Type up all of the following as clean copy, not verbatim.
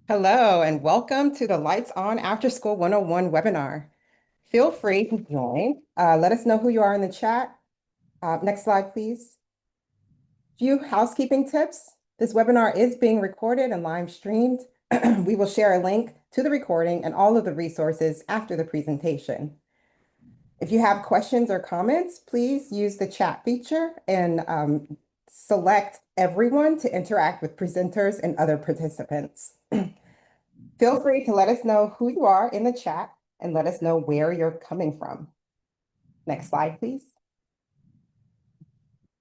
Hello, and welcome to the Lights On After School 101 webinar. Feel free to join. Let us know who you are in the chat. Next slide, please. Few housekeeping tips. This webinar is being recorded and live streamed. We will share a link to the recording and all of the resources after the presentation. If you have questions or comments, please use the chat feature and select everyone to interact with presenters and other participants. Feel free to let us know who you are in the chat and let us know where you're coming from. Next slide, please.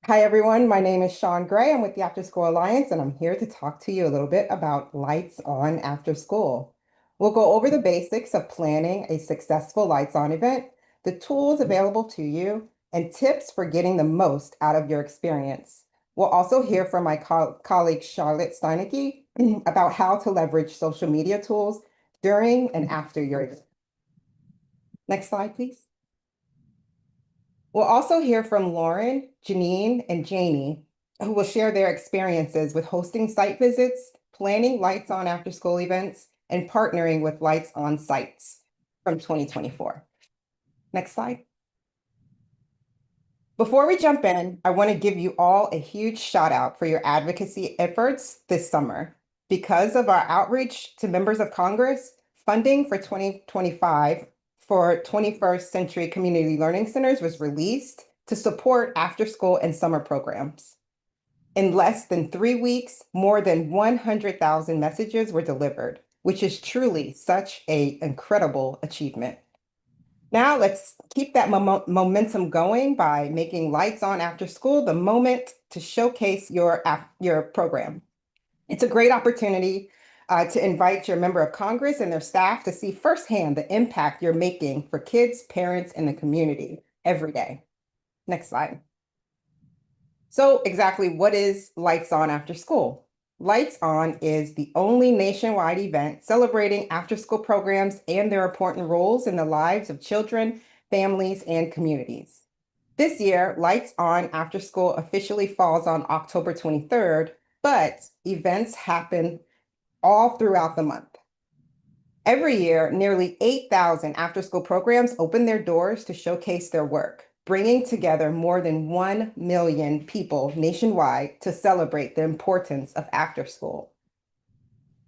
Hi, everyone. My name is Sean Gray. I'm with the After School Alliance, and I'm here to talk to you a little bit about Lights On After School. We'll go over the basics of planning a successful Lights On event, the tools available to you, and tips for getting the most out of your experience. We'll also hear from my colleague Charlotte Steinecke about how to leverage social media tools during and after your event. Next slide, please. We'll also hear from Lauren, Janine, and Jamie, who will share their experiences with hosting site visits, planning Lights On After School events, and partnering with Lights On sites from 2024. Next slide. Before we jump in, I want to give you all a huge shout out for your advocacy efforts this summer. Because of our outreach to members of Congress, funding for 2025 for 21st Century Community Learning Centers was released to support after-school and summer programs. In less than 3 weeks, more than 100,000 messages were delivered, which is truly such an incredible achievement. Now let's keep that momentum going by making Lights On After School the moment to showcase your program. It's a great opportunity to invite your member of Congress and their staff to see firsthand the impact you're making for kids, parents, and the community every day. Next slide. So exactly what is Lights On After School? Lights On is the only nationwide event celebrating after-school programs and their important roles in the lives of children, families, and communities. This year, Lights On After School officially falls on October 23rd, but events happen all throughout the month. Every year, nearly 8,000 after-school programs open their doors to showcase their work, bringing together more than 1 million people nationwide to celebrate the importance of after school.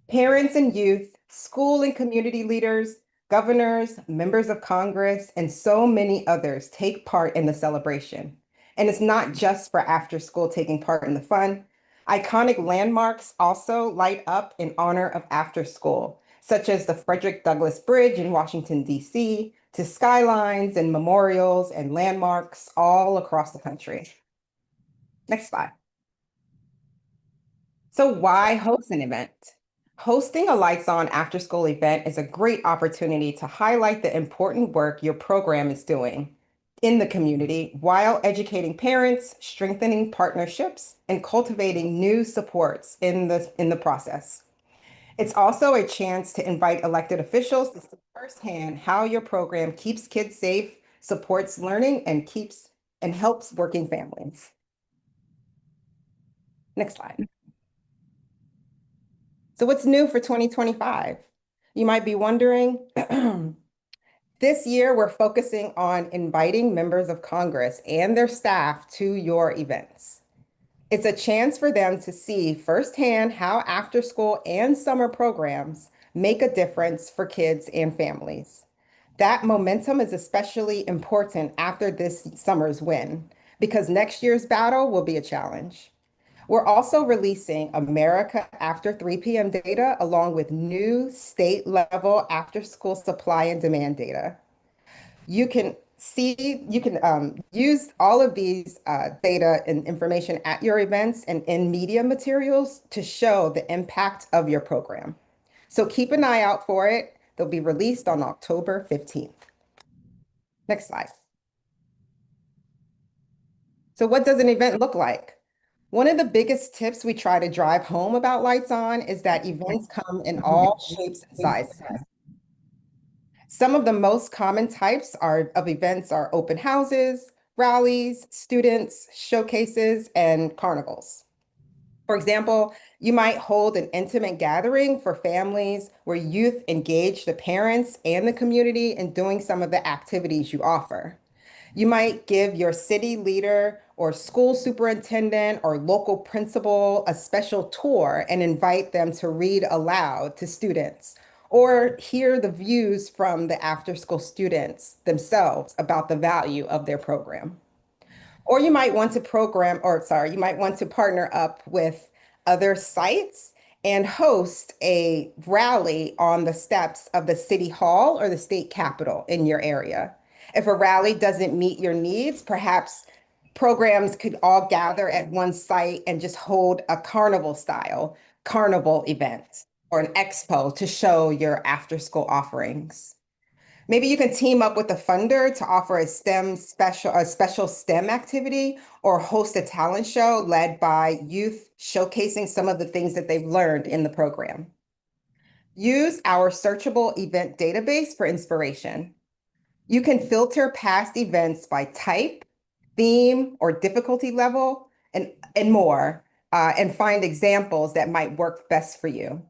Parents and youth, school and community leaders, governors, members of Congress, and so many others take part in the celebration. And it's not just for after school taking part in the fun. Iconic landmarks also light up in honor of after school, such as the Frederick Douglass Bridge in Washington, D.C., to skylines and memorials and landmarks all across the country. Next slide. So why host an event? Hosting a Lights On After School event is a great opportunity to highlight the important work your program is doing in the community while educating parents, strengthening partnerships, and cultivating new supports in the process. It's also a chance to invite elected officials to see firsthand how your program keeps kids safe, supports learning, and helps working families. Next slide. So what's new for 2025? You might be wondering, this year we're focusing on inviting members of Congress and their staff to your events. It's a chance for them to see firsthand how after school and summer programs make a difference for kids and families. That momentum is especially important after this summer's win, because next year's battle will be a challenge. We're also releasing America After 3 p.m. data along with new state level after school supply and demand data. You can use all of these data and information at your events and in media materials to show the impact of your program. So keep an eye out for it. They'll be released on October 15th. Next slide. So what does an event look like? One of the biggest tips we try to drive home about Lights On is that events come in all shapes and sizes. Some of the most common types of events are open houses, rallies, students, showcases, and carnivals. For example, you might hold an intimate gathering for families where youth engage the parents and the community in doing some of the activities you offer. You might give your city leader or school superintendent or local principal a special tour and invite them to read aloud to students or hear the views from the after school students themselves about the value of their program. Or you might want to you might want to partner up with other sites and host a rally on the steps of the city hall or the state capitol in your area. If a rally doesn't meet your needs, perhaps programs could all gather at one site and just hold a carnival style carnival event or an expo to show your after school offerings. Maybe you can team up with a funder to offer a special STEM activity or host a talent show led by youth showcasing some of the things that they've learned in the program. Use our searchable event database for inspiration. You can filter past events by type, theme, or difficulty level, and more, and find examples that might work best for you.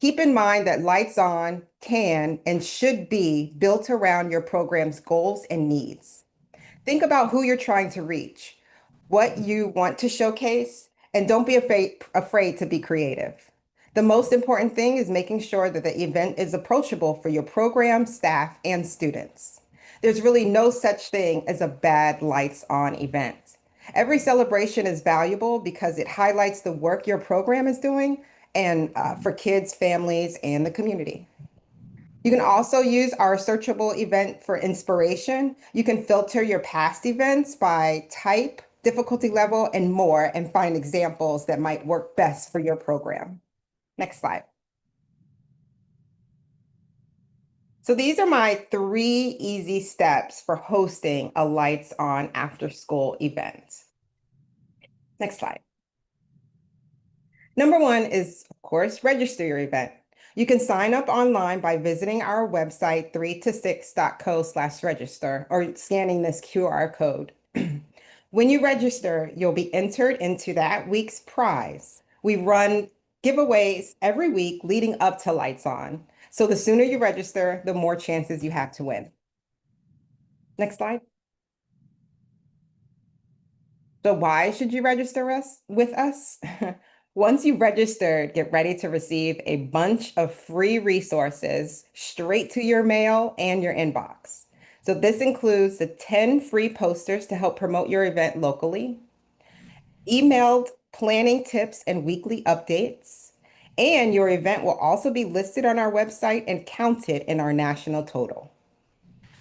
Keep in mind that Lights On can and should be built around your program's goals and needs. Think about who you're trying to reach, what you want to showcase, and don't be afraid to be creative. The most important thing is making sure that the event is approachable for your program, staff, and students. There's really no such thing as a bad Lights On event. Every celebration is valuable because it highlights the work your program is doing and for kids, families, and the community. You can also use our searchable event for inspiration. You can filter your past events by type, difficulty level, and more, and find examples that might work best for your program. Next slide. So these are my 3 easy steps for hosting a Lights On after school event. Next slide. Number 1 is, of course, register your event. You can sign up online by visiting our website, 3to6.co/register, or scanning this QR code. When you register, you'll be entered into that week's prize. We run giveaways every week leading up to Lights On. So the sooner you register, the more chances you have to win. Next slide. So why should you register with us? Once you've registered, get ready to receive a bunch of free resources straight to your mail and your inbox. So this includes the 10 free posters to help promote your event locally, emailed planning tips and weekly updates, and your event will also be listed on our website and counted in our national total.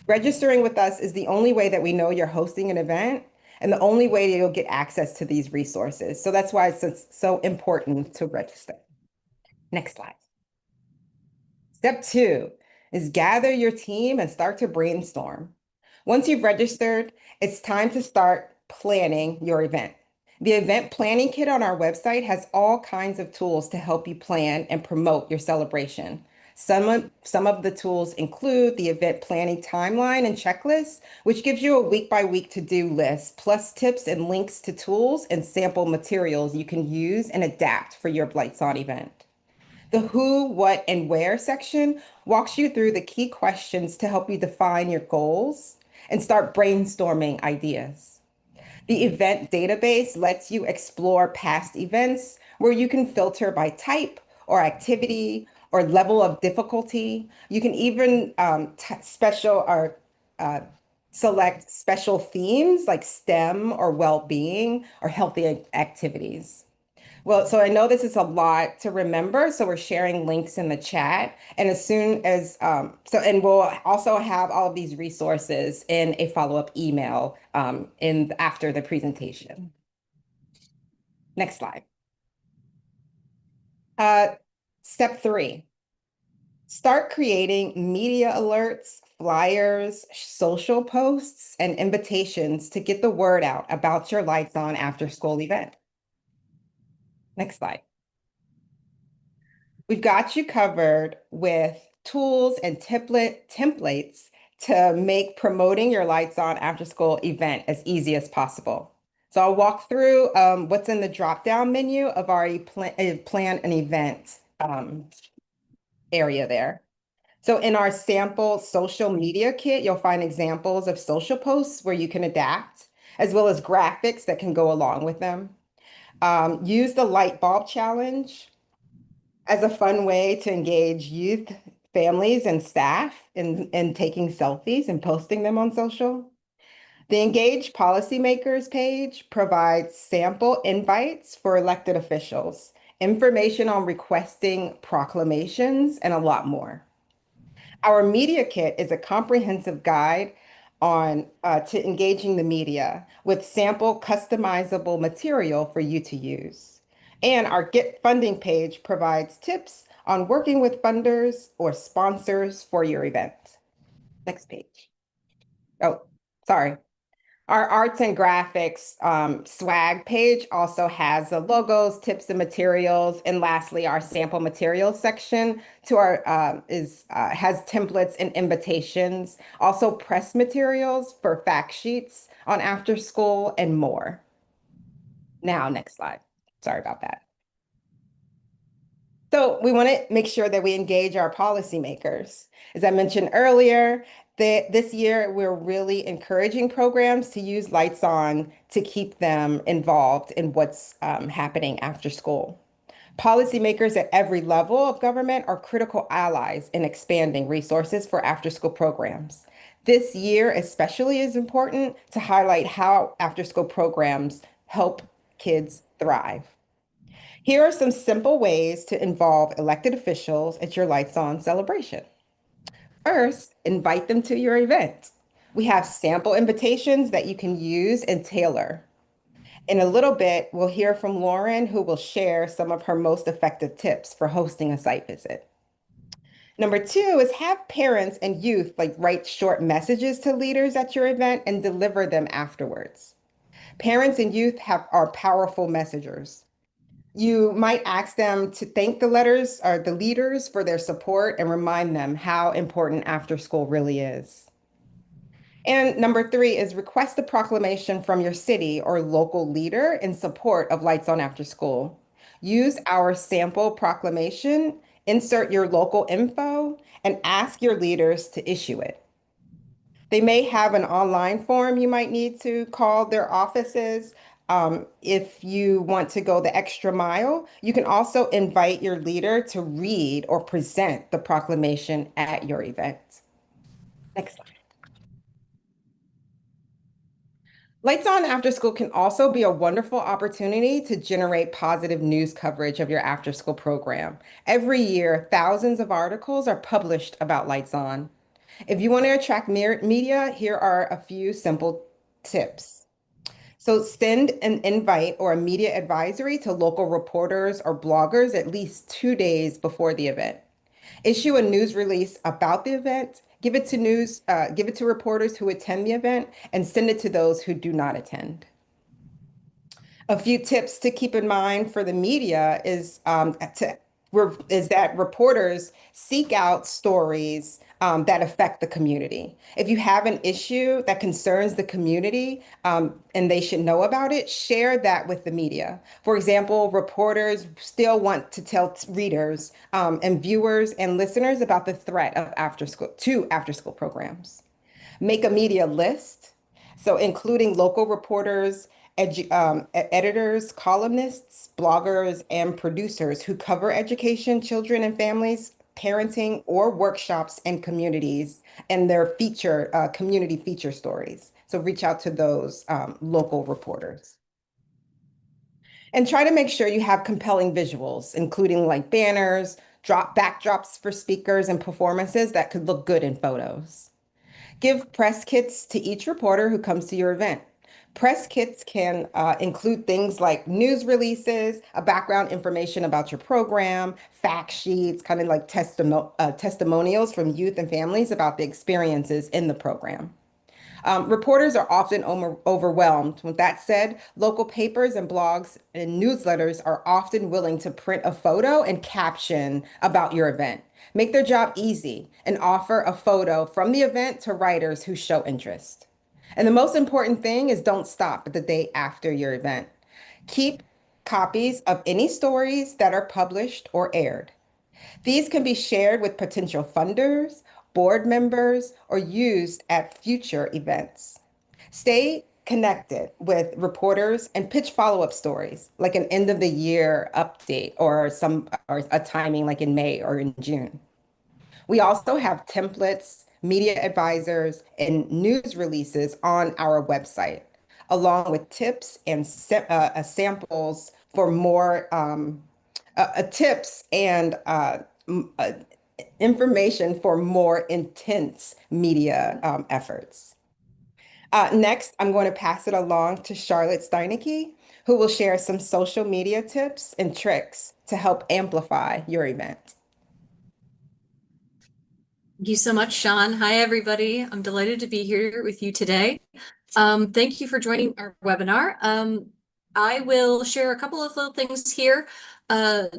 Registering with us is the only way that we know you're hosting an event and the only way that you'll get access to these resources. So that's why it's so important to register. Next slide. Step 2 is gather your team and start to brainstorm. Once you've registered, it's time to start planning your event. The event planning kit on our website has all kinds of tools to help you plan and promote your celebration. Some of the tools include the event planning timeline and checklist, which gives you a week-by-week to-do list, plus tips and links to tools and sample materials you can use and adapt for your Lights On event. The who, what, and where section walks you through the key questions to help you define your goals and start brainstorming ideas. The event database lets you explore past events where you can filter by type or activity or level of difficulty. You can even special or select special themes like STEM or well-being or healthy activities. Well, so I know this is a lot to remember, so we're sharing links in the chat. And as soon as, and we'll also have all of these resources in a follow-up email after the presentation. Next slide. Step 3, start creating media alerts, flyers, social posts, and invitations to get the word out about your Lights On after school event. Next slide. We've got you covered with tools and templates to make promoting your Lights On after school event as easy as possible. So I'll walk through what's in the drop-down menu of our plan an event area there. So in our sample social media kit, you'll find examples of social posts where you can adapt, as well as graphics that can go along with them. Use the light bulb challenge as a fun way to engage youth, families, and staff in taking selfies and posting them on social. The Engage Policymakers page provides sample invites for elected officials, information on requesting proclamations, and a lot more. Our media kit is a comprehensive guide on to engaging the media with sample customizable material for you to use. And our Get Funding page provides tips on working with funders or sponsors for your event. Next page. Oh, sorry. Our arts and graphics swag page also has the logos, tips, and materials. And lastly, our sample materials section to our has templates and invitations, also press materials for fact sheets on after school and more. Now, next slide. Sorry about that. So we want to make sure that we engage our policymakers. As I mentioned earlier, this year we're really encouraging programs to use Lights On to keep them involved in what's happening after school. Policymakers at every level of government are critical allies in expanding resources for after-school programs. This year especially is important to highlight how after-school programs help kids thrive. Here are some simple ways to involve elected officials at your Lights On celebration. First, invite them to your event. We have sample invitations that you can use and tailor. In a little bit, we'll hear from Lauren, who will share some of her most effective tips for hosting a site visit. Number two is have parents and youth write short messages to leaders at your event and deliver them afterwards. Parents and youth are powerful messengers. You might ask them to thank the leaders for their support and remind them how important after school really is. And number three is request a proclamation from your city or local leader in support of Lights On After School. Use our sample proclamation, insert your local info, and ask your leaders to issue it. They may have an online form you might need to call their offices. If you want to go the extra mile, you can also invite your leader to read or present the proclamation at your event. Next slide. Lights On After School can also be a wonderful opportunity to generate positive news coverage of your after school program. Every year, thousands of articles are published about Lights On. If you want to attract media, here are a few simple tips. So send an invite or a media advisory to local reporters or bloggers at least 2 days before the event. Issue a news release about the event, give it to reporters who attend the event, and send it to those who do not attend. A few tips to keep in mind for the media is that reporters seek out stories that affect the community. If you have an issue that concerns the community and they should know about it, share that with the media. For example, reporters still want to tell readers and viewers and listeners about the threat of after school programs. Make a media list. So including local reporters, editors, columnists, bloggers, and producers who cover education, children and families, parenting, or workshops and communities and their community feature stories. So reach out to those local reporters. And try to make sure you have compelling visuals, including banners, backdrops for speakers and performances that could look good in photos. Give press kits to each reporter who comes to your event. Press kits can include things like news releases, a background information about your program, fact sheets, kind of like testimonials from youth and families about the experiences in the program. Reporters are often overwhelmed. With that said, local papers and blogs and newsletters are often willing to print a photo and caption about your event. Make their job easy and offer a photo from the event to writers who show interest. And the most important thing is don't stop the day after your event. Keep copies of any stories that are published or aired. These can be shared with potential funders, board members, or used at future events. Stay connected with reporters and pitch follow-up stories, like an end of the year update or a timing like in May or in June. We also have templates, media advisors, and news releases on our website, along with tips and samples for more tips and information for more intense media efforts. Next, I'm going to pass it along to Charlotte Steinecke, who will share some social media tips and tricks to help amplify your event. Thank you so much, Sean. Hi, everybody. I'm delighted to be here with you today. Thank you for joining our webinar. I will share a couple of little things here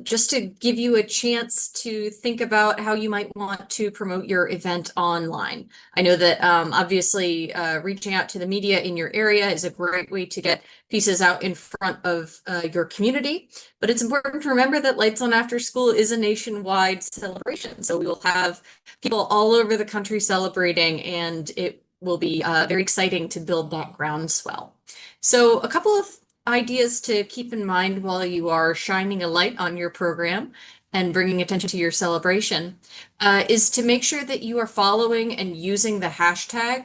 just to give you a chance to think about how you might want to promote your event online. I know that obviously reaching out to the media in your area is a great way to get pieces out in front of your community, but it's important to remember that Lights On After School is a nationwide celebration. So we will have people all over the country celebrating, and it will be very exciting to build that groundswell. So a couple of ideas to keep in mind while you are shining a light on your program and bringing attention to your celebration is to make sure that you are following and using the hashtag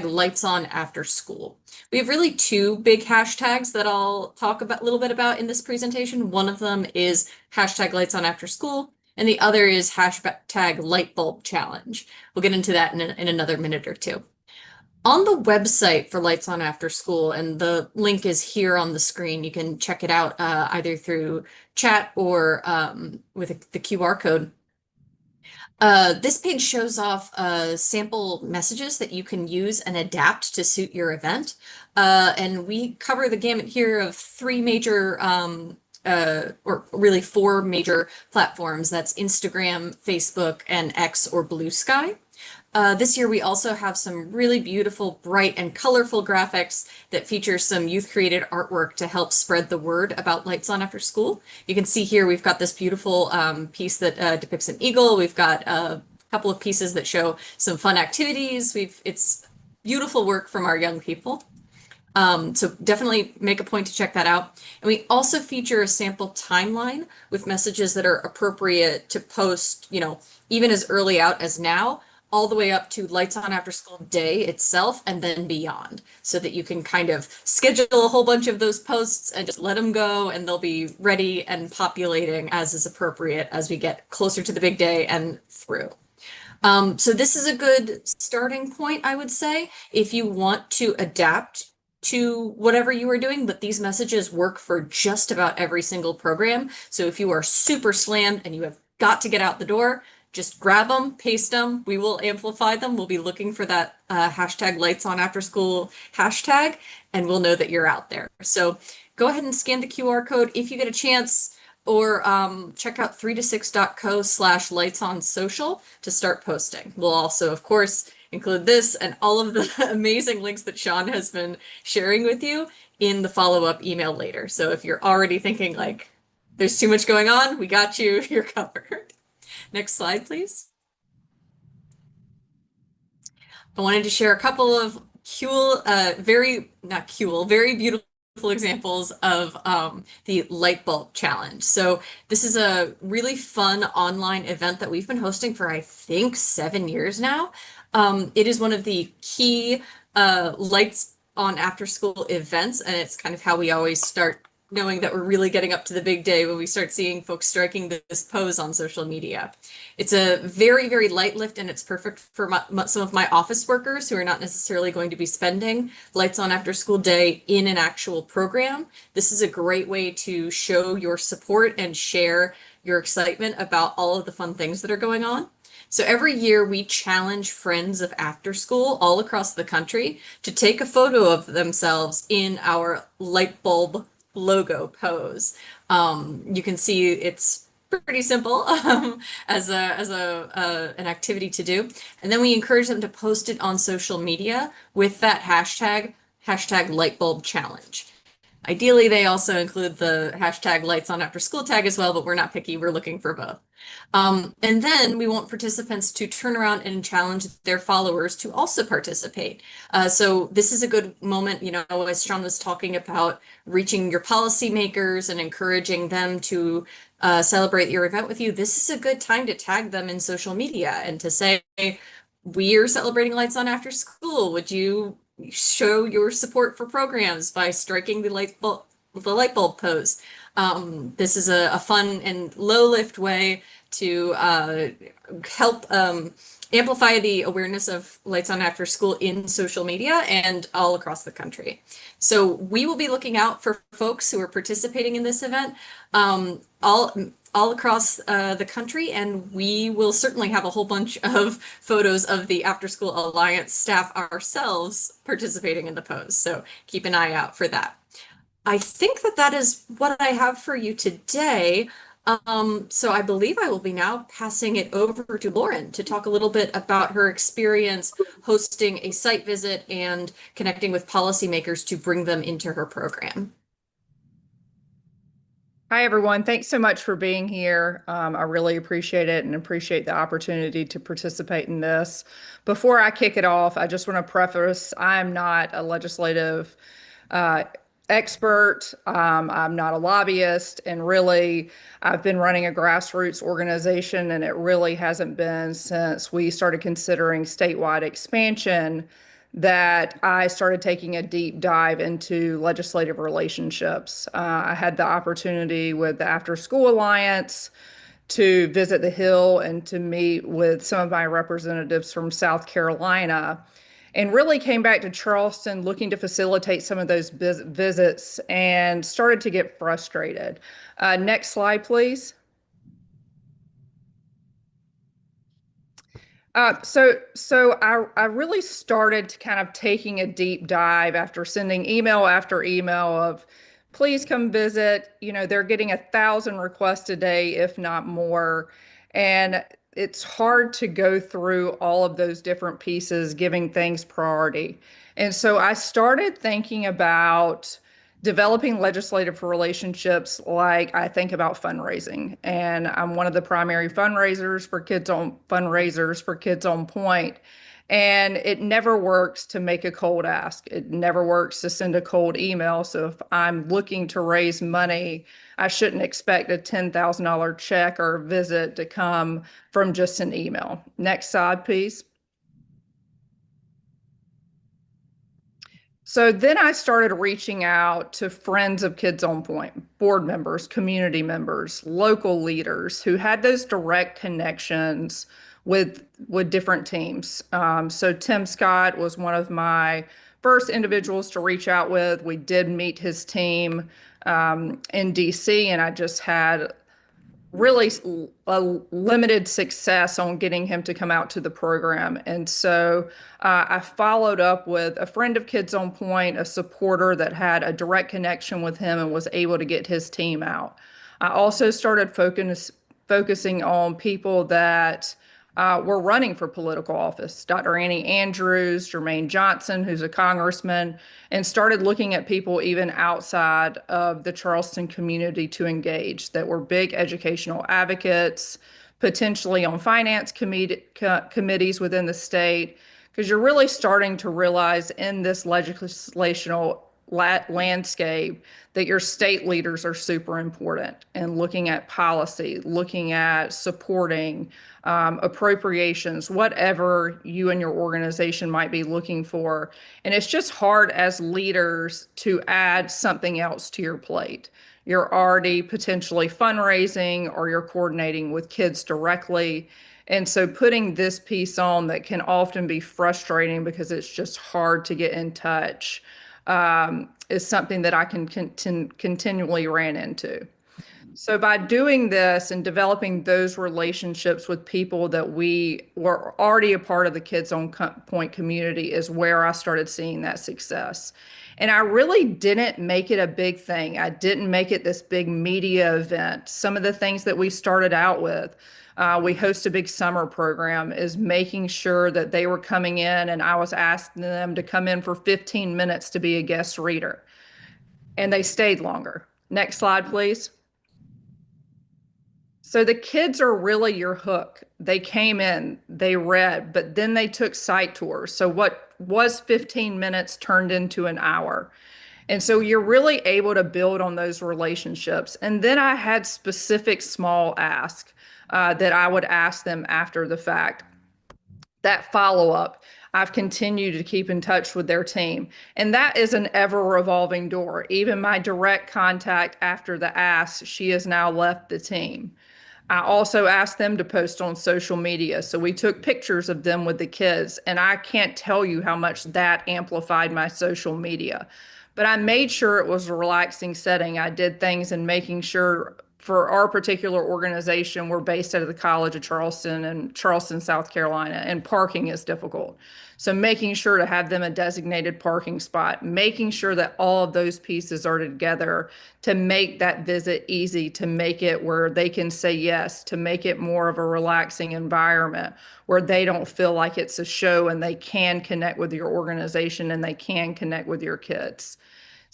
Lights On After School. We have really two big hashtags that I'll talk about a little bit about in this presentation. One of them is hashtag Lights On After School, and the other is hashtag Lightbulb Challenge. We'll get into that in another minute or two. On the website for Lights On After School, and the link is here on the screen, you can check it out either through chat or with the QR code. This page shows off sample messages that you can use and adapt to suit your event. And we cover the gamut here of three major or really four major platforms. That's Instagram, Facebook, and X or Blue Sky. This year, we also have some really beautiful, bright, and colorful graphics that feature some youth-created artwork to help spread the word about Lights On After School. You can see here we've got this beautiful piece that depicts an eagle. We've got a couple of pieces that show some fun activities. It's beautiful work from our young people. So definitely make a point to check that out. And we also feature a sample timeline with messages that are appropriate to post, even as early out as now, all the way up to Lights On After School Day itself and then beyond, so that you can kind of schedule a whole bunch of those posts and just let them go, and they'll be ready and populating as is appropriate as we get closer to the big day and through. So this is a good starting point, I would say, if you want to adapt to whatever you are doing, but these messages work for just about every single program. So if you are super slammed and you have got to get out the door, just grab them, paste them. We will amplify them. We'll be looking for that hashtag Lights On After School hashtag, and we'll know that you're out there. So go ahead and scan the QR code if you get a chance, or check out 3to6.co/lightsonsocial to start posting. We'll also, of course, include this and all of the amazing links that Sean has been sharing with you in the follow-up email later. So if you're already thinking like, there's too much going on, we got you, you're covered. Next slide, please. I wanted to share a couple of very beautiful examples of the light bulb challenge. So this is a really fun online event that we've been hosting for, I think, 7 years now. It is one of the key Lights On After School events, and it's kind of how we always start knowing that we're really getting up to the big day when we start seeing folks striking this pose on social media. It's a very, very light lift, and it's perfect for some of my office workers who are not necessarily going to be spending Lights On After School Day in an actual program. This is a great way to show your support and share your excitement about all of the fun things that are going on. So every year we challenge friends of after school all across the country to take a photo of themselves in our light bulb logo pose. You can see it's pretty simple as an activity to do. And then we encourage them to post it on social media with that hashtag lightbulb challenge. Ideally, they also include the hashtag lights on after school tag as well, but we're not picky. We're looking for both. And then we want participants to turn around and challenge their followers to also participate. So this is a good moment, as Sean was talking about reaching your policymakers and encouraging them to celebrate your event with you. This is a good time to tag them in social media and to say, we're celebrating Lights On After School. Would you show your support for programs by striking the light bulb pose? This is a fun and low lift way to help amplify the awareness of Lights On After School in social media and all across the country. So we will be looking out for folks who are participating in this event all across the country, and we will certainly have a whole bunch of photos of the After School Alliance staff ourselves participating in the pose. So keep an eye out for that. I think that is what I have for you today. So I believe I will be now passing it over to Lauren to talk a little bit about her experience hosting a site visit and connecting with policymakers to bring them into her program. Hi, everyone. Thanks so much for being here. I really appreciate it and appreciate the opportunity to participate in this. Before I kick it off, I just want to preface, I'm not a legislative expert. I'm not a lobbyist, and really, I've been running a grassroots organization, and it really hasn't been since we started considering statewide expansion that I started taking a deep dive into legislative relationships. I had the opportunity with the After School Alliance to visit the Hill and to meet with some of my representatives from South Carolina, and really came back to Charleston looking to facilitate some of those visits and started to get frustrated. Next slide, please. I really started to kind of taking a deep dive after sending email after email of, please come visit. They're getting 1,000 requests a day, if not more. And it's hard to go through all of those different pieces, giving things priority. And so I started thinking about developing legislative relationships like I think about fundraising. And I'm one of the primary fundraisers for Kids on Point. And it never works to make a cold ask. It never works to send a cold email. So if I'm looking to raise money, I shouldn't expect a $10,000 check or visit to come from just an email. Next slide, please. So then I started reaching out to friends of Kids on Point, board members, community members, local leaders who had those direct connections with different teams. So Tim Scott was one of my first individuals to reach out with. We did meet his team in DC, and I just had really a limited success on getting him to come out to the program. And so I followed up with a friend of Kids on Point, a supporter that had a direct connection with him and was able to get his team out. I also started focusing on people that were running for political office. Dr. Annie Andrews, Jermaine Johnson, who's a congressman, and started looking at people even outside of the Charleston community to engage that were big educational advocates, potentially on finance committees within the state, because you're really starting to realize in this legislational landscape that your state leaders are super important, and looking at policy, looking at supporting appropriations, whatever you and your organization might be looking for. And it's just hard as leaders to add something else to your plate. You're already potentially fundraising or you're coordinating with kids directly. And so putting this piece on that can often be frustrating because it's just hard to get in touch is something that I can continually ran into. So by doing this and developing those relationships with people that we were already a part of the Kids on Point community is where I started seeing that success. And I really didn't make it a big thing. I didn't make it this big media event. Some of the things that we started out with, we host a big summer program, is making sure that they were coming in and I was asking them to come in for 15 minutes to be a guest reader. And they stayed longer. Next slide, please. So the kids are really your hook. They came in, they read, but then they took site tours. So what was 15 minutes turned into an hour. And so you're really able to build on those relationships. And then I had specific small asks that I would ask them after the fact. That follow up, I've continued to keep in touch with their team. And that is an ever revolving door. Even my direct contact after the ask, she has now left the team. I also asked them to post on social media. So we took pictures of them with the kids, and I can't tell you how much that amplified my social media. But I made sure it was a relaxing setting. I did things in making sure for our particular organization, we're based out of the College of Charleston in Charleston, South Carolina, and parking is difficult. So making sure to have them a designated parking spot, making sure that all of those pieces are together to make that visit easy, to make it where they can say yes, to make it more of a relaxing environment where they don't feel like it's a show and they can connect with your organization and they can connect with your kids.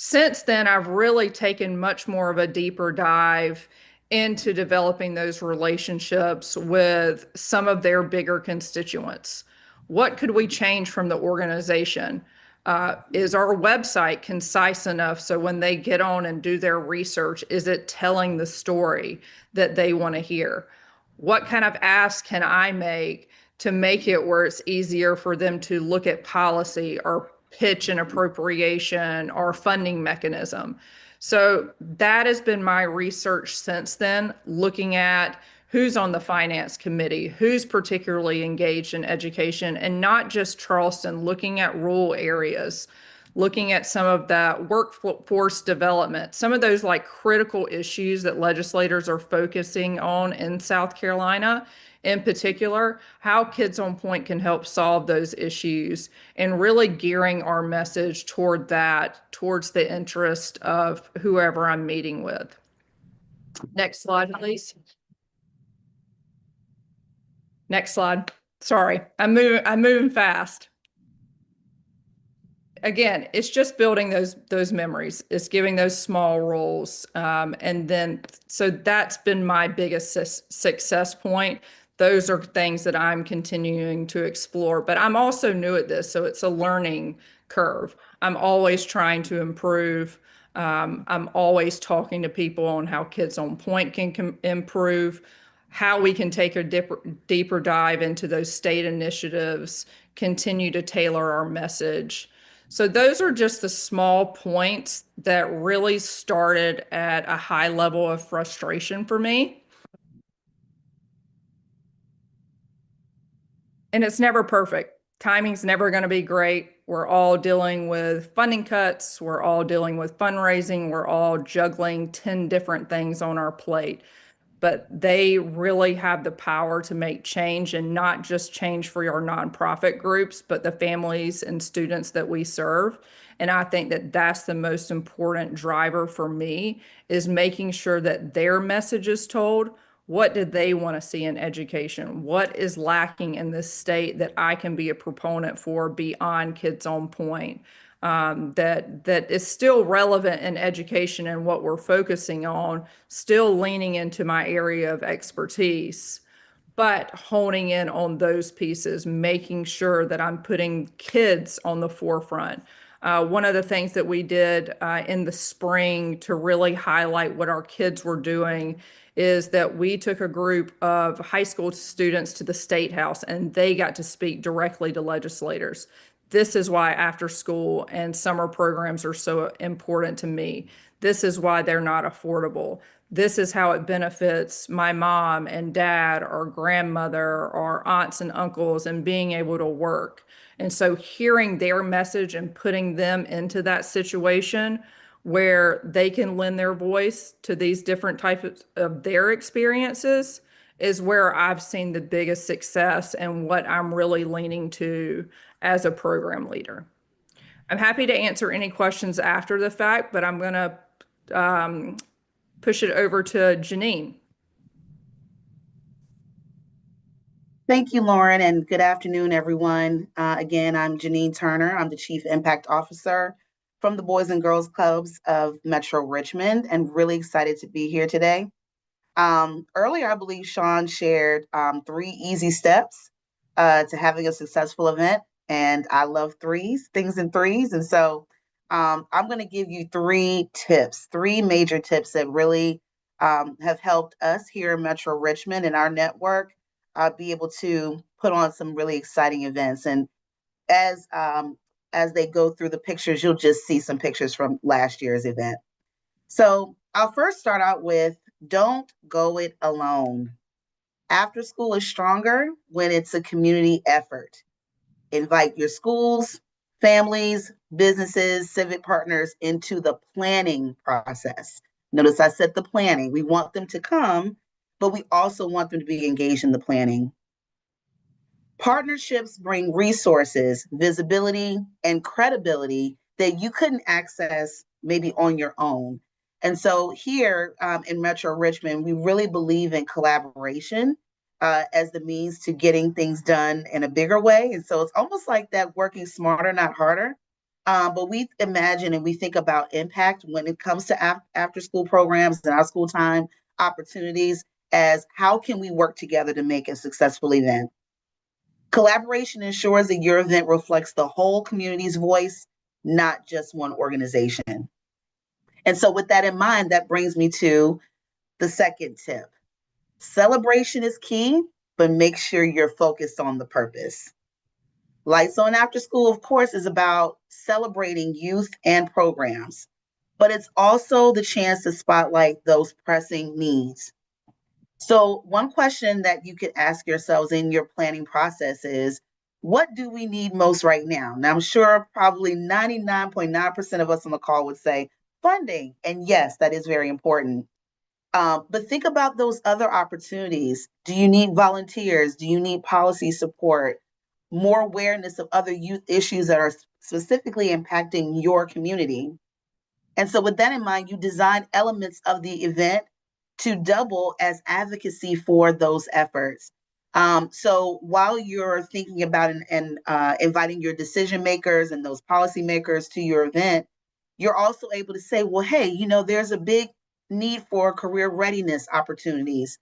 Since then, I've really taken much more of a deeper dive into developing those relationships with some of their bigger constituents. What could we change from the organization? Is our website concise enough so when they get on and do their research, is it telling the story that they want to hear? What kind of ask can I make it where it's easier for them to look at policy or pitch an appropriation or funding mechanism? So that has been my research since then, looking at who's on the finance committee, who's particularly engaged in education, and not just Charleston, looking at rural areas, looking at some of that workforce development, some of those like critical issues that legislators are focusing on in South Carolina, in particular, how Kids on Point can help solve those issues and really gearing our message toward that, towards the interest of whoever I'm meeting with. Next slide, please. Next slide. Sorry, I'm moving fast. Again, it's just building those memories. It's giving those small roles, and then so that's been my biggest success point. Those are things that I'm continuing to explore, but I'm also new at this, so it's a learning curve. I'm always trying to improve. I'm always talking to people on how Kids on Point can improve, how we can take a deeper dive into those state initiatives, continue to tailor our message. So those are just the small points that really started at a high level of frustration for me. And it's never perfect. Timing's never going to be great. We're all dealing with funding cuts. We're all dealing with fundraising. We're all juggling 10 different things on our plate. But they really have the power to make change, and not just change for your nonprofit groups, but the families and students that we serve. And I think that that's the most important driver for me, is making sure that their message is told. What do they want to see in education? What is lacking in this state that I can be a proponent for beyond Kids on Point? That is still relevant in education and what we're focusing on, still leaning into my area of expertise, but honing in on those pieces, making sure that I'm putting kids on the forefront. One of the things that we did in the spring to really highlight what our kids were doing is that we took a group of high school students to the State House, and they got to speak directly to legislators. This is why after school and summer programs are so important to me. This is why they're not affordable. This is how it benefits my mom and dad or grandmother or aunts and uncles and being able to work. And so hearing their message and putting them into that situation where they can lend their voice to these different types of their experiences is where I've seen the biggest success and what I'm really leaning to as a program leader. I'm happy to answer any questions after the fact, but I'm going to push it over to Janine. Thank you, Lauren, and good afternoon, everyone. Again, I'm Janine Turner. I'm the Chief Impact Officer from the Boys and Girls Clubs of Metro Richmond, and really excited to be here today. Earlier, I believe Sean shared 3 easy steps to having a successful event, and I love things in threes. And so I'm going to give you 3 tips, 3 major tips that really have helped us here in Metro Richmond and our network be able to put on some really exciting events. And as they go through the pictures, you'll just see some pictures from last year's event. So I'll first start out with don't go it alone. After school is stronger when it's a community effort. Invite your schools, families, businesses, civic partners into the planning process. Notice I said the planning. We want them to come, but we also want them to be engaged in the planning. Partnerships bring resources, visibility, and credibility that you couldn't access maybe on your own. And so here in Metro Richmond, we really believe in collaboration as the means to getting things done in a bigger way. And so it's almost like that working smarter, not harder. But we imagine and we think about impact when it comes to after school programs and our school time opportunities as how can we work together to make a successful event. Collaboration ensures that your event reflects the whole community's voice, not just one organization. And so with that in mind, that brings me to the second tip. Celebration is key, but make sure you're focused on the purpose. Lights On After School, of course, is about celebrating youth and programs, but it's also the chance to spotlight those pressing needs. So one question that you could ask yourselves in your planning process is, what do we need most right now? Now, I'm sure probably 99.9% of us on the call would say funding. And yes, that is very important. But think about those other opportunities. Do you need volunteers? Do you need policy support? More awareness of other youth issues that are specifically impacting your community? And so with that in mind, you design elements of the event to double as advocacy for those efforts. So while you're thinking about and inviting your decision makers and those policy makers to your event, you're also able to say, well, hey, there's a big need for career readiness opportunities.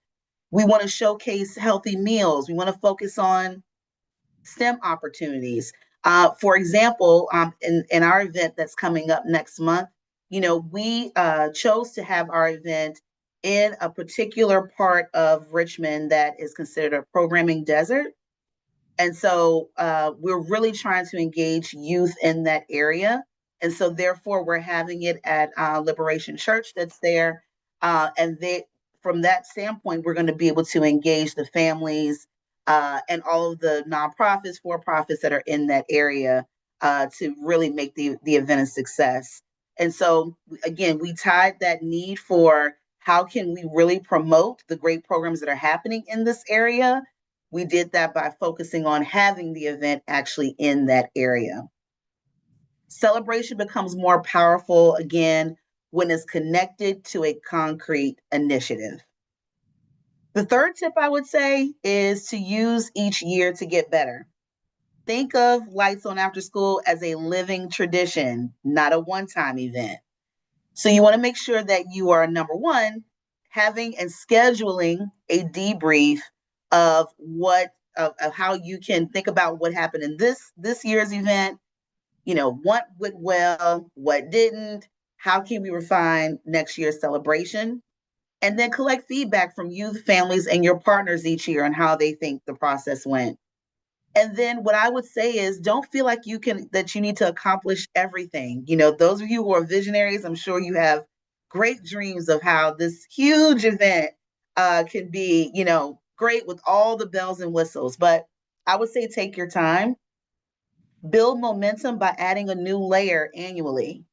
We want to showcase healthy meals. We want to focus on STEM opportunities. For example, in our event that's coming up next month, we chose to have our event in a particular part of Richmond that is considered a programming desert. And so we're really trying to engage youth in that area. And so therefore, we're having it at Liberation Church that's there. From that standpoint, we're going to be able to engage the families and all of the nonprofits, for-profits that are in that area to really make the event a success. And so, again, we tied that need for how can we really promote the great programs that are happening in this area. We did that by focusing on having the event actually in that area. Celebration becomes more powerful, again, when it's connected to a concrete initiative. The third tip I would say is to use each year to get better. Think of Lights On After School as a living tradition, not a one-time event. So you want to make sure that you are, number one, having and scheduling a debrief of how you can think about what happened in this year's event, what went well, what didn't, how can we refine next year's celebration, and then collect feedback from youth, families, and your partners each year on how they think the process went. And then what I would say is don't feel like you need to accomplish everything. Those of you who are visionaries, I'm sure you have great dreams of how this huge event can be, great with all the bells and whistles. But I would say take your time, build momentum by adding a new layer annually.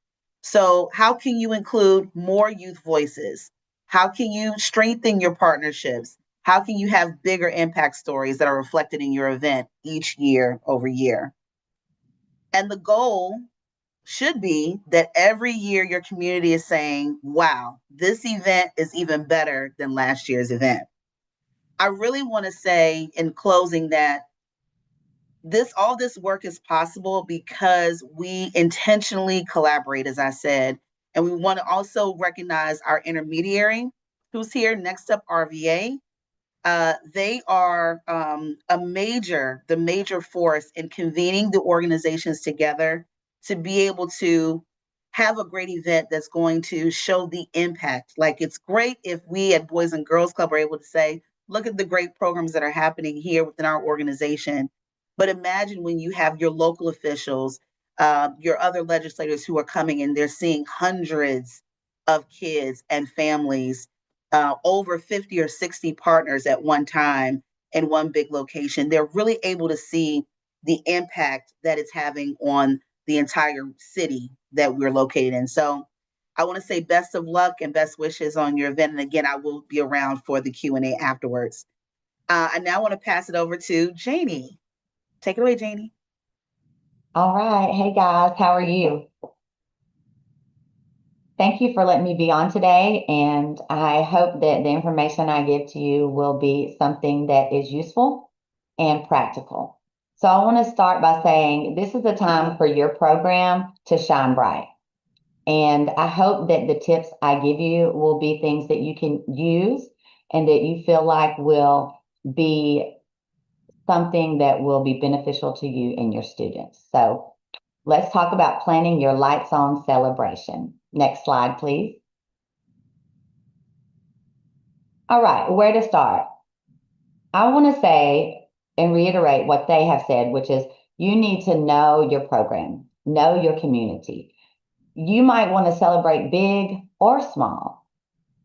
So how can you include more youth voices? How can you strengthen your partnerships? How can you have bigger impact stories that are reflected in your event each year over year? And the goal should be that every year your community is saying, wow, this event is even better than last year's event. I really want to say in closing that all this work is possible because we intentionally collaborate, as I said, and we want to also recognize our intermediary who's here. Next up, RVA. They are the major force in convening the organizations together to be able to have a great event that's going to show the impact. Like, it's great if we at Boys and Girls Club are able to say, look at the great programs that are happening here within our organization. But imagine when you have your local officials, your other legislators who are coming and they're seeing hundreds of kids and families, over 50 or 60 partners at one time in one big location. They're really able to see the impact that it's having on the entire city that we're located in. So I want to say best of luck and best wishes on your event. And again, I will be around for the Q&A afterwards. I now want to pass it over to Janie. Take it away, Janie. All right. Hey guys, how are you? Thank you for letting me be on today, and I hope that the information I give to you will be something that is useful and practical. So I want to start by saying this is a time for your program to shine bright. And I hope that the tips I give you will be things that you can use and that you feel like will be something that will be beneficial to you and your students. So let's talk about planning your Lights On celebration. Next slide, please. All right, where to start? I want to say and reiterate what they have said, which is you need to know your program, know your community. You might want to celebrate big or small.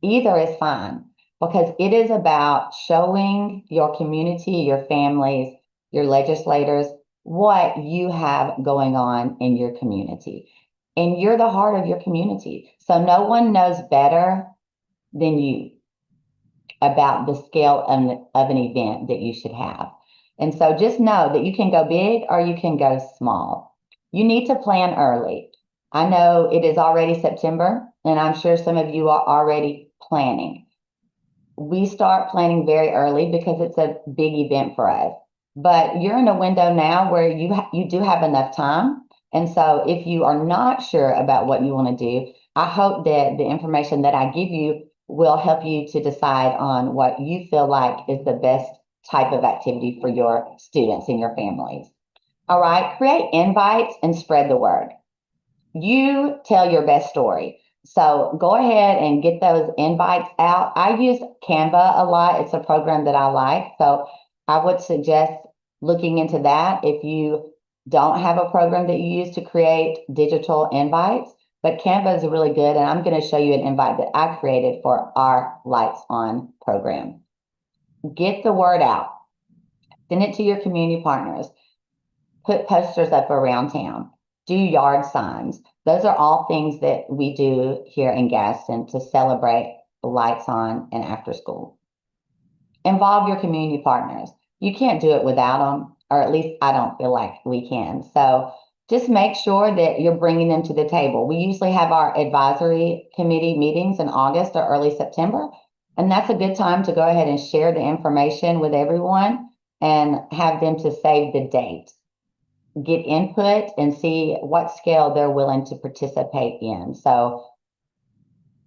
Either is fine, because it is about showing your community, your families, your legislators, what you have going on in your community. And you're the heart of your community. So no one knows better than you about the scale of an event that you should have. And so just know that you can go big or you can go small. You need to plan early. I know it is already September, and I'm sure some of you are already planning. We start planning very early because it's a big event for us. But you're in a window now where you do have enough time. And so if you are not sure about what you want to do, I hope that the information that I give you will help you to decide on what you feel like is the best type of activity for your students and your families. All right, create invites and spread the word. You tell your best story. So go ahead and get those invites out. I use Canva a lot. It's a program that I like. So I would suggest looking into that if you don't have a program that you use to create digital invites. But Canva is really good, and I'm going to show you an invite that I created for our Lights On program. Get the word out. Send it to your community partners. Put posters up around town. Do yard signs. Those are all things that we do here in Gaston to celebrate Lights On and after school. Involve your community partners. You can't do it without them, or at least I don't feel like we can. So just make sure that you're bringing them to the table. We usually have our advisory committee meetings in August or early September, and that's a good time to go ahead and share the information with everyone and have them to save the date. Get input and see what scale they're willing to participate in. So,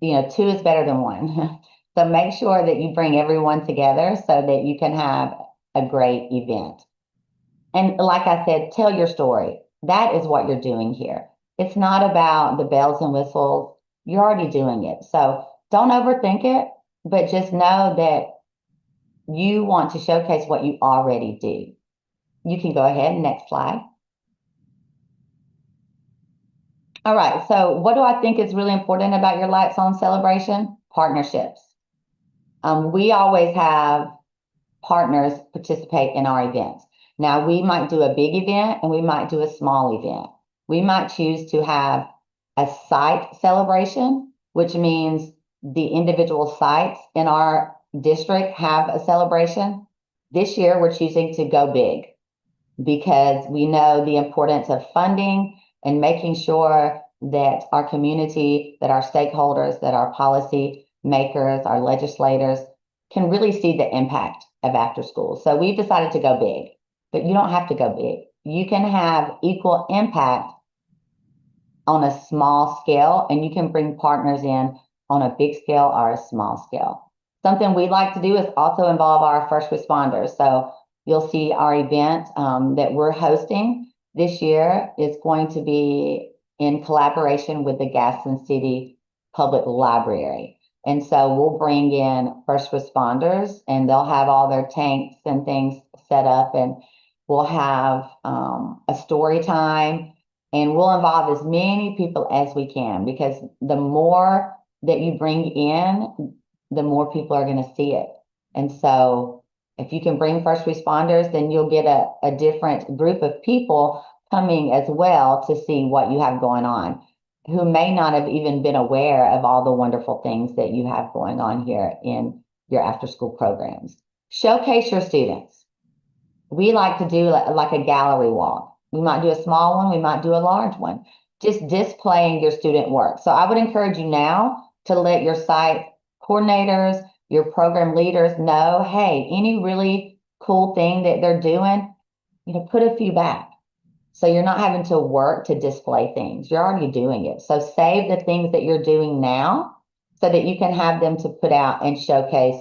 2 is better than 1. So make sure that you bring everyone together so that you can have a great event. And like I said, tell your story. That is what you're doing here. It's not about the bells and whistles. You're already doing it. So don't overthink it, but just know that you want to showcase what you already do. You can go ahead. Next slide. All right, so what do I think is really important about your Lights On celebration? Partnerships. We always have partners participate in our events. Now, we might do a big event and we might do a small event. We might choose to have a site celebration, which means the individual sites in our district have a celebration. This year, we're choosing to go big because we know the importance of funding and making sure that our community, that our stakeholders, that our policy makers, our legislators can really see the impact of after school. So we've decided to go big, but you don't have to go big. You can have equal impact on a small scale, and you can bring partners in on a big scale or a small scale. Something we like to do is also involve our first responders. So you'll see our event that we're hosting this year is going to be in collaboration with the Gaston City Public Library. And so we'll bring in first responders, and they'll have all their tanks and things set up, and we'll have a story time, and we'll involve as many people as we can, because the more that you bring in, the more people are going to see it. And so if you can bring first responders, then you'll get a different group of people coming as well to see what you have going on, who may not have even been aware of all the wonderful things that you have going on here in your after school programs. Showcase your students. We like to do like a gallery walk. We might do a small one, we might do a large one, just displaying your student work. So I would encourage you now to let your site coordinators, your program leaders know, hey, any really cool thing that they're doing, put a few back. So you're not having to work to display things. You're already doing it. So save the things that you're doing now so that you can have them to put out and showcase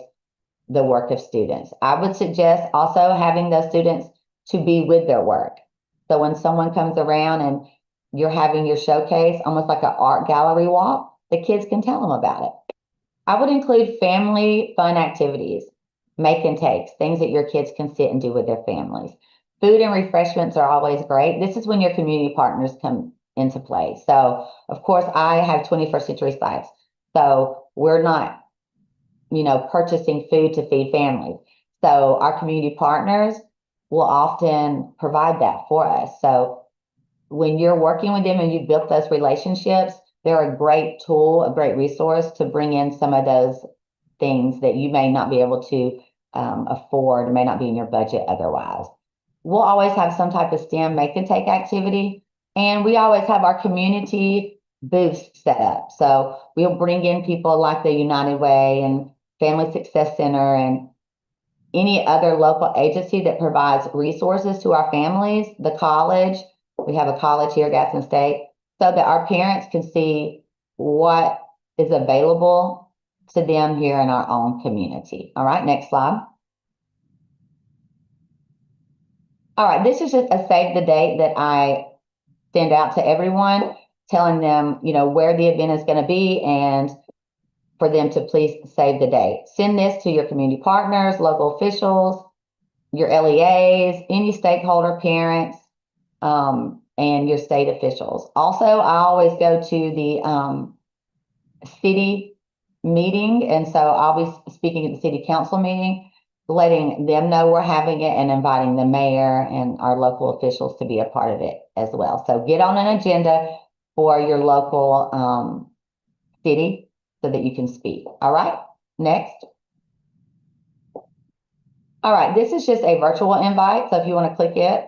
the work of students. I would suggest also having those students to be with their work. So when someone comes around and you're having your showcase, almost like an art gallery walk, the kids can tell them about it. I would include family fun activities, make and takes, things that your kids can sit and do with their families. Food and refreshments are always great. This is when your community partners come into play. So, of course, I have 21st Century Sites. So we're not, purchasing food to feed families. So our community partners will often provide that for us. So when you're working with them and you've built those relationships, they're a great tool, a great resource to bring in some of those things that you may not be able to afford, or may not be in your budget otherwise. We'll always have some type of STEM make and take activity, and we always have our community booths set up. So we'll bring in people like the United Way and Family Success Center and any other local agency that provides resources to our families, the college. We have a college here, Gaston State, so that our parents can see what is available to them here in our own community. All right, next slide. All right, this is just a save the date that I send out to everyone, telling them, where the event is going to be, and for them to please save the date. Send this to your community partners, local officials, your LEAs, any stakeholder parents, and your state officials. Also, I always go to the city meeting, and so I'll be speaking at the city council meeting, letting them know we're having it and inviting the mayor and our local officials to be a part of it as well. So get on an agenda for your local city so that you can speak. All right, next. All right, this is just a virtual invite. So if you want to click it,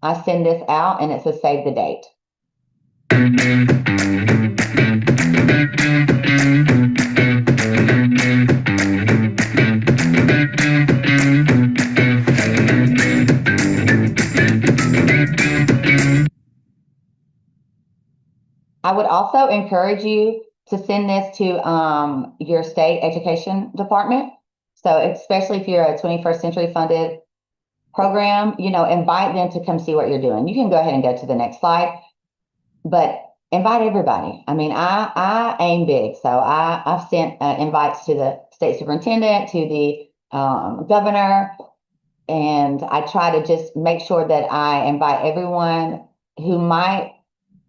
I send this out and it says save the date. I would also encourage you to send this to your state education department. So especially if you're a 21st Century funded program, invite them to come see what you're doing. You can go ahead and go to the next slide, but invite everybody. I mean, I aim big. So I've sent invites to the state superintendent, to the governor, and I try to just make sure that I invite everyone who might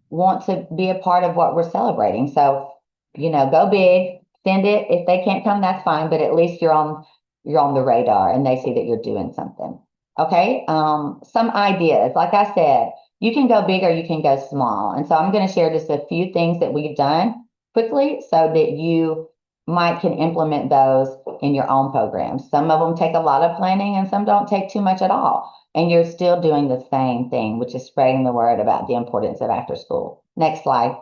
want to be a part of what we're celebrating. So, go big, send it. If they can't come, that's fine, but at least you're on the radar and they see that you're doing something. Okay, some ideas. Like I said, you can go big or you can go small. And so I'm going to share just a few things that we've done quickly so that you might can implement those in your own programs. Some of them take a lot of planning and some don't take too much at all. And you're still doing the same thing, which is spreading the word about the importance of after school. Next slide.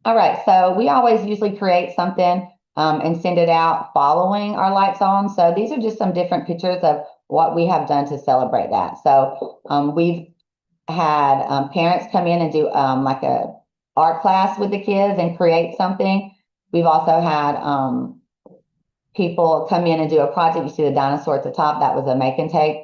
All right, so we always usually create something and send it out following our Lights On. So these are just some different pictures of what we have done to celebrate that. So we've had parents come in and do like a art class with the kids and create something. We've also had people come in and do a project. You see the dinosaur at the top, that was a make and take.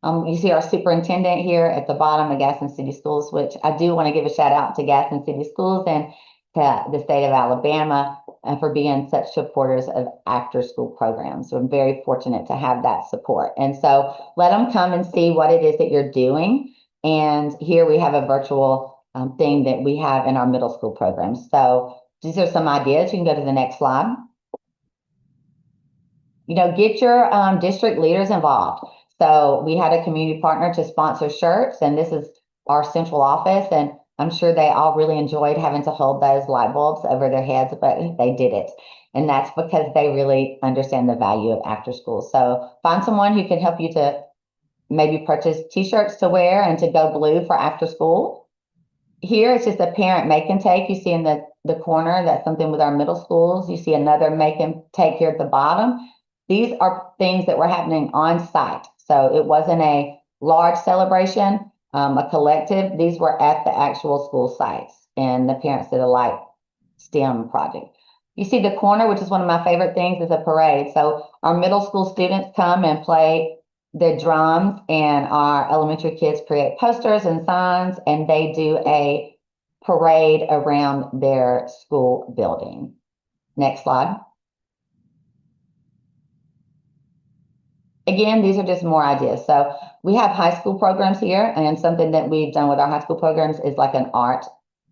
You see our superintendent here at the bottom of Gaston City Schools, which I do want to give a shout out to Gaston City Schools and to the state of Alabama for being such supporters of after school programs. So I'm very fortunate to have that support. And so let them come and see what it is that you're doing. And here we have a virtual thing that we have in our middle school programs. So these are some ideas. You can go to the next slide. You know, get your district leaders involved. So we had a community partner to sponsor shirts, and this is our central office. And I'm sure they all really enjoyed having to hold those light bulbs over their heads, but they did it. And that's because they really understand the value of after school. So find someone who can help you to maybe purchase t-shirts to wear and to go blue for after school. Here it's just a parent make and take. You see in the corner, that's something with our middle schools. You see another make and take here at the bottom. These are things that were happening on site. So it wasn't a large celebration, a collective. These were at the actual school sites, and the parents did a light STEM project. You see the corner, which is one of my favorite things, is a parade. So our middle school students come and play the drums, and our elementary kids create posters and signs, and they do a parade around their school building. Next slide. Again, these are just more ideas. So we have high school programs here, and something that we've done with our high school programs is like an art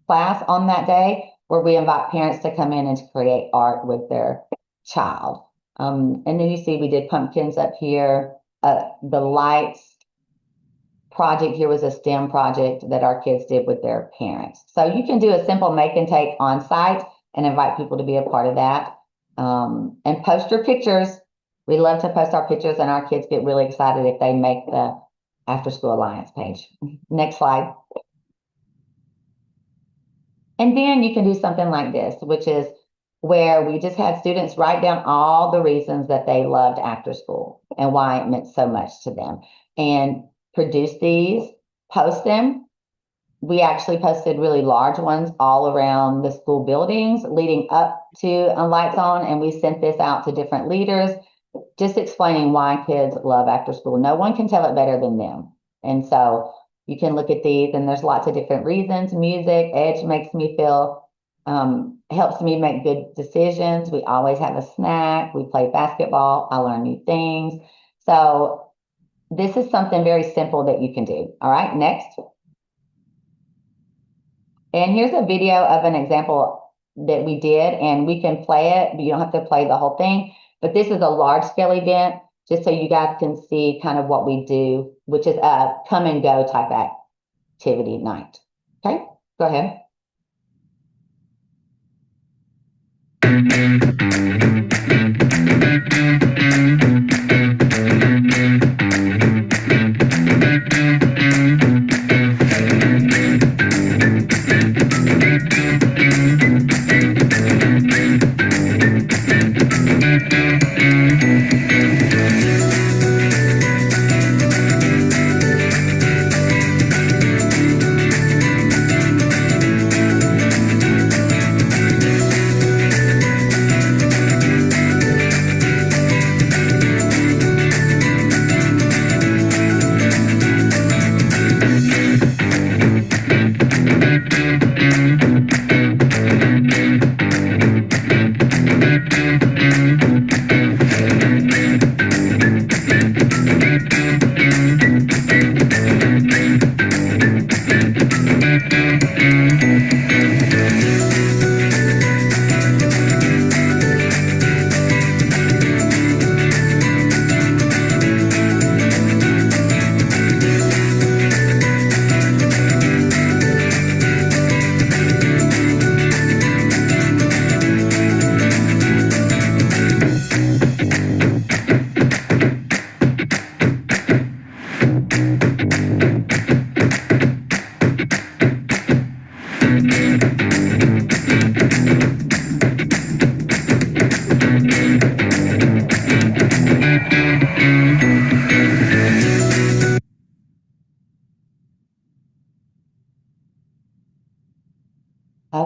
class on that day where we invite parents to come in and to create art with their child. And then you see we did pumpkins up here. The lights project here was a STEM project that our kids did with their parents. So you can do a simple make and take on site and invite people to be a part of that. And post your pictures. We love to post our pictures, and our kids get really excited if they make the After School Alliance page. Next slide. And then you can do something like this, which is where we just had students write down all the reasons that they loved after school and why it meant so much to them, and produce these, post them. We actually posted really large ones all around the school buildings leading up to Lights On, and we sent this out to different leaders, just explaining why kids love after school. No one can tell it better than them. And so you can look at these, and there's lots of different reasons. Music, Edge makes me feel, helps me make good decisions. We always have a snack. We play basketball. I learn new things. So this is something very simple that you can do. All right, next. And here's a video of an example that we did, and we can play it, but you don't have to play the whole thing. But this is a large scale event, just so you guys can see kind of what we do, which is a come and go type activity night. Okay, go ahead.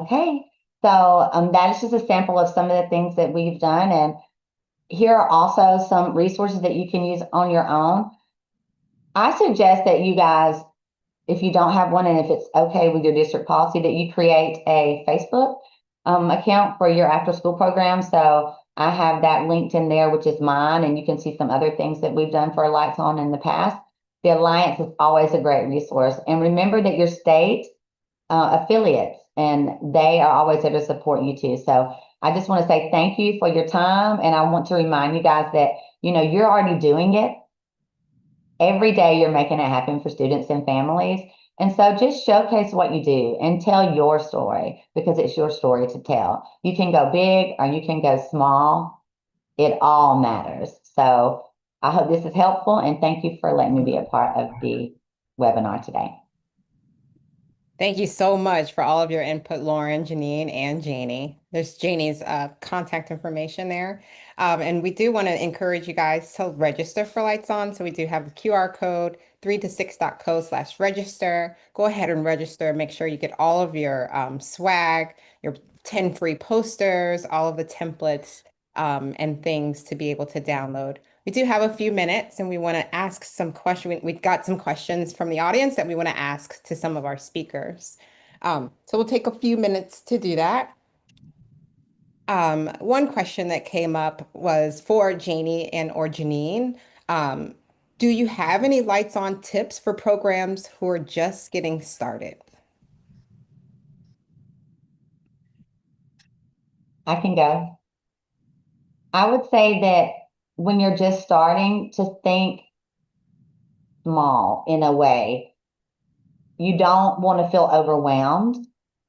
Okay, so that is just a sample of some of the things that we've done. And here are also some resources that you can use on your own. I suggest that you guys, if you don't have one and if it's okay with your district policy, that you create a Facebook account for your after school program. So I have that linked in there, which is mine, and you can see some other things that we've done for Lights On in the past. The Alliance is always a great resource. And remember that your state affiliates, and they are always there to support you too. So I just want to say thank you for your time. And I want to remind you guys that, you're already doing it. Every day you're making it happen for students and families. And so just showcase what you do and tell your story, because it's your story to tell. You can go big or you can go small. It all matters. So I hope this is helpful, and thank you for letting me be a part of the webinar today. Thank you so much for all of your input, Lauren, Janine, and Janie. There's Janie's contact information there. And we do want to encourage you guys to register for Lights On. So we do have the QR code 3to6.co/register. Go ahead and register. Make sure you get all of your swag, your 10 free posters, all of the templates and things to be able to download. We do have a few minutes and we want to ask some questions. We've got some questions from the audience that we want to ask to some of our speakers. So we'll take a few minutes to do that. One question that came up was for Janie and or Janine. Do you have any Lights On tips for programs who are just getting started? I can go. I would say that when you're just starting, to think small in a way. You don't want to feel overwhelmed.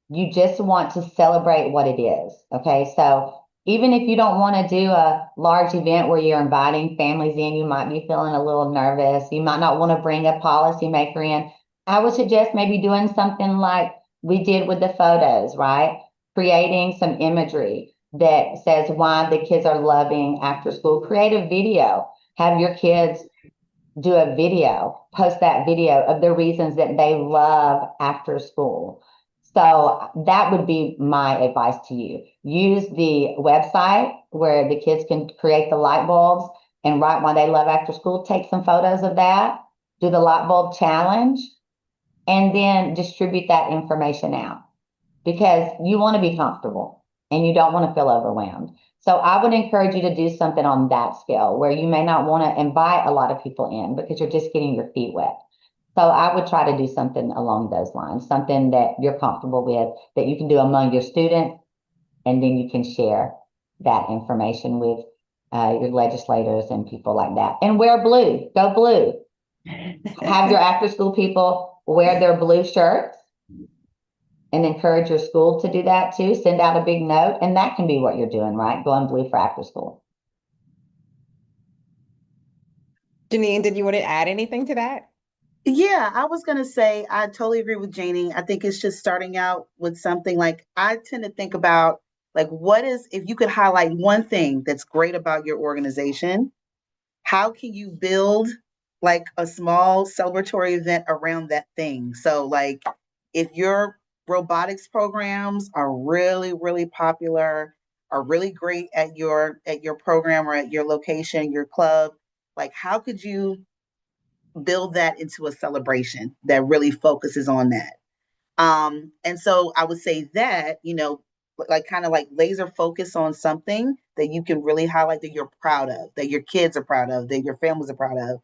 You just want to celebrate what it is. Okay. So even if you don't want to do a large event where you're inviting families in, you might be feeling a little nervous. You might not want to bring a policymaker in. I would suggest maybe doing something like we did with the photos, right? Creating some imagery that says why the kids are loving after school. Create a video. Have your kids do a video, post that video of the reasons that they love after school. So that would be my advice to you. Use the website where the kids can create the light bulbs and write why they love after school. Take some photos of that, do the light bulb challenge, and then distribute that information out, because you want to be comfortable and you don't want to feel overwhelmed. So I would encourage you to do something on that scale where you may not want to invite a lot of people in because you're just getting your feet wet. So I would try to do something along those lines, something that you're comfortable with, that you can do among your students, and then you can share that information with your legislators and people like that. And wear blue, go blue. Have your after school people wear their blue shirts, and encourage your school to do that too. Send out a big note, and that can be what you're doing, right? Going blue for after school. Janine, did you want to add anything to that? Yeah, I was going to say, I totally agree with Janie. I think it's just starting out with something like, I tend to think about like, if you could highlight one thing that's great about your organization, how can you build like a small celebratory event around that thing? So like if your robotics programs are really, really popular, are really great at your program or at your location, your club, like how could you build that into a celebration that really focuses on that? And so I would say that, like kind of like laser focus on something that you can really highlight, that you're proud of, that your kids are proud of, that your families are proud of.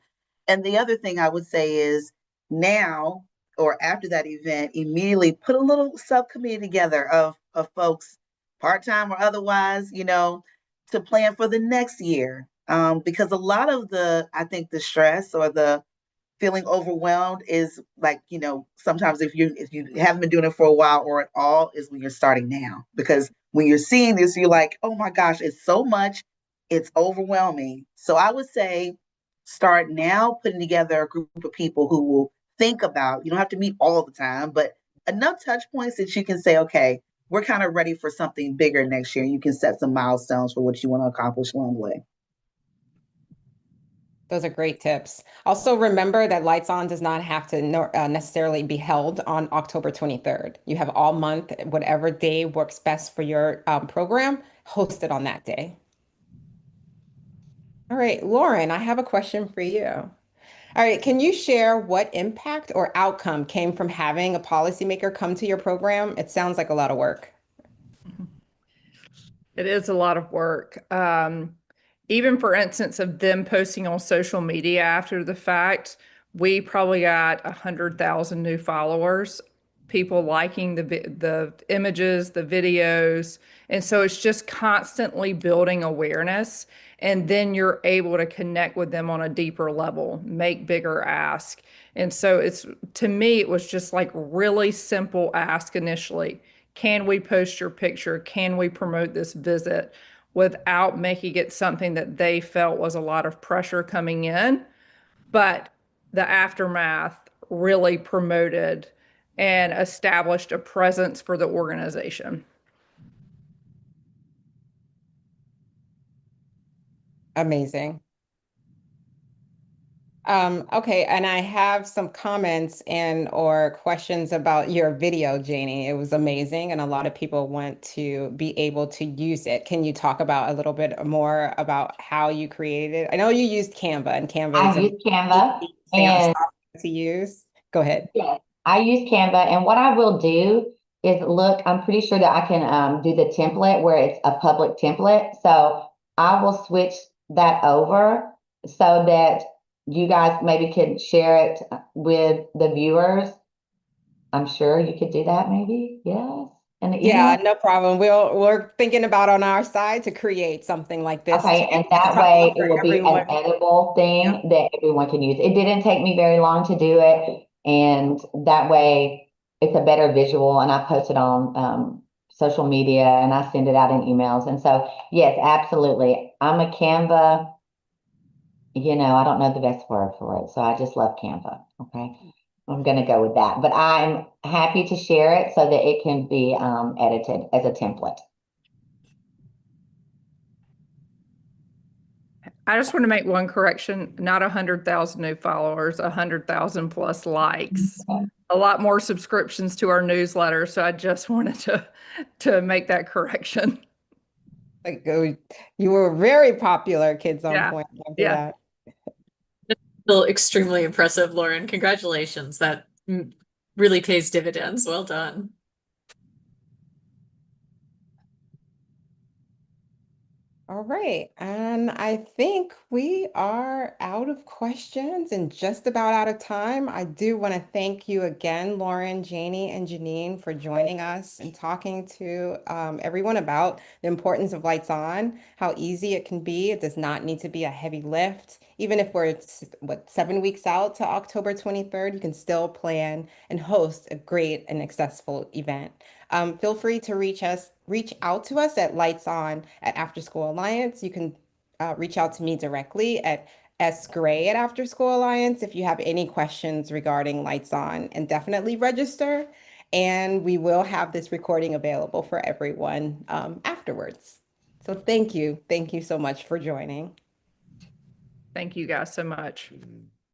And the other thing I would say is now or after that event, immediately put a little subcommittee together of folks, part-time or otherwise, to plan for the next year. Because a lot of I think the stress or the feeling overwhelmed is like, sometimes if you haven't been doing it for a while or at all, is when you're starting now. Because when you're seeing this, you're like, oh my gosh, it's so much, it's overwhelming. So I would say start now putting together a group of people who will think about, you don't have to meet all the time, but enough touch points that you can say, okay, we're kind of ready for something bigger next year. You can set some milestones for what you want to accomplish along the way. Those are great tips. Also, remember that Lights On does not have to necessarily be held on October 23rd. You have all month, whatever day works best for your program, host it on that day. All right, Lauren, I have a question for you. All right, can you share what impact or outcome came from having a policymaker come to your program? It sounds like a lot of work. It is a lot of work. Even for instance of them posting on social media after the fact, we probably got 100,000 new followers, people liking the images, the videos. And so it's just constantly building awareness. And then you're able to connect with them on a deeper level, make bigger ask. And so it's, to me, it was just like really simple ask initially. Can we post your picture? Can we promote this visit? Without making it something that they felt was a lot of pressure coming in. But the aftermath really promoted and established a presence for the organization. Amazing. Okay, and I have some comments and or questions about your video, Janie. It was amazing, and a lot of people want to be able to use it. Can you talk about a little bit more about how you created it? I know you used Canva, and Canva is I a use Canva, easy and software to use. Go ahead. yeah, I use Canva, and what I will do is look, I'm pretty sure that I can do the template where it's a public template. So I will switch that over so that you guys maybe could share it with the viewers. I'm sure you could do that maybe. Yes. And the Yeah, email. no problem. We're thinking about on our side to create something like this Okay, too. and It's that helpful way for it will be an everyone. editable Yep. thing that everyone can use. It didn't take me very long to do it, and that way it's a better visual. And I post it on social media, and I send it out in emails. And so, yes, absolutely, I'm a Canva. I don't know the best word for it, so I just love Canva. Okay, I'm going to go with that. But I'm happy to share it so that it can be edited as a template. I just want to make one correction, not 100,000 new followers, 100,000 plus likes, a lot more subscriptions to our newsletter. So I just wanted to make that correction. Like you were very popular, Kids on Yeah. Point after Yeah. that. Still extremely impressive, Lauren. Congratulations. That really pays dividends. Well done. All right, and I think we are out of questions and just about out of time. I do want to thank you again, Lauren, Janie, and Janine, for joining us and talking to everyone about the importance of Lights On, how easy it can be. It does not need to be a heavy lift. Even if we're, 7 weeks out to October 23rd, you can still plan and host a great and accessible event. Feel free to reach out to us at Lights On at After School Alliance. You can reach out to me directly at sgray at After School Alliance if you have any questions regarding Lights On, and definitely register. And we will have this recording available for everyone afterwards. So thank you. Thank you so much for joining. Thank you guys so much.